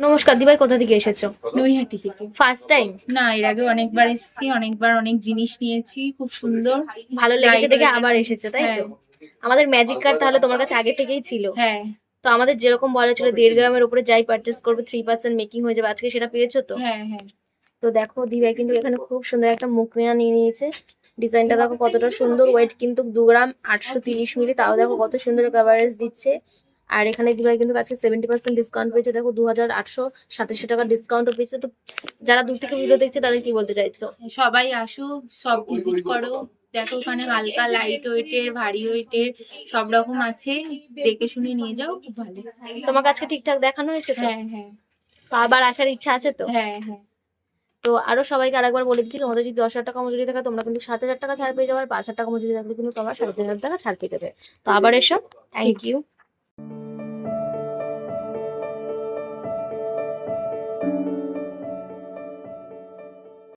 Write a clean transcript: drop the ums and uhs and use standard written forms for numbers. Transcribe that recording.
নমস্কার দিভাই, কোথা থেকে এসেছো? নৈহাটি থেকে। First time? না, এর আগে অনেকবার এসেছি, অনেকবার অনেক জিনিস নিয়েছি, খুব সুন্দর। ভালো লেগেছে লাইট দেখে ওয়েটের। আবার এসেছো, তাই হ্যাঁ তো? আমাদের ম্যাজিক কার্ড তাহলে তোমার কাছে আগে থেকেই ছিল। হ্যাঁ তো আমাদের যেরকম বলা ছিল 1.5 গ্রামের উপরে যাই পারচেস করবে 3% মেকিং হয়ে যাবে, আজকে সেটা পেয়েছো তো? হ্যাঁ হ্যাঁ। তো দেখো দিভাই কিন্তু এখানে খুব সুন্দর একটা মুখরিয়া নিয়ে নিয়েছে। ডিজাইনটা দেখো কতটা সুন্দর, ওয়েট কিন্তু 2 গ্রাম 830 মিলি, তাও দেখো কত সুন্দর কভারেজ দিচ্ছে। আর এখানে দিভাই কিন্তু আজকে 70% ডিসকাউন্ট পেয়েছে, দেখো 2887 টাকা ডিসকাউন্টও পেয়েছে। তো যারা দূর থেকে ভিডিও দেখছে তাদের কি বলতে চাইছো? সবাই আসো, সব ভিজিট করো। দেখো ওখানে হালকা, লাইট ওয়েটের, ভারী ওয়েটের সব রকম আছে, দেখে শুনে নিয়ে যাও, খুব ভালো। তোমাকে আজকে ঠিকঠাক দেখানো হয়েছে তো? হ্যাঁ হ্যাঁ তো আবার আসার ইচ্ছা আছে তো? হ্যাঁ হ্যাঁ। তো আরো সবাইকে আরেকবার বলে দিচ্ছি, তোমাদের যদি 10,000 টাকা মজুরি থাকে তোমরা কিন্তু 7,000 টাকা ছাড় পেয়ে যাবে, আর 5,000 টাকা মজুরি থাকলে কিন্তু তোমরা 3,500 টাকা ছাড় পেয়ে যাবে। তো আবার এসো। Thank you.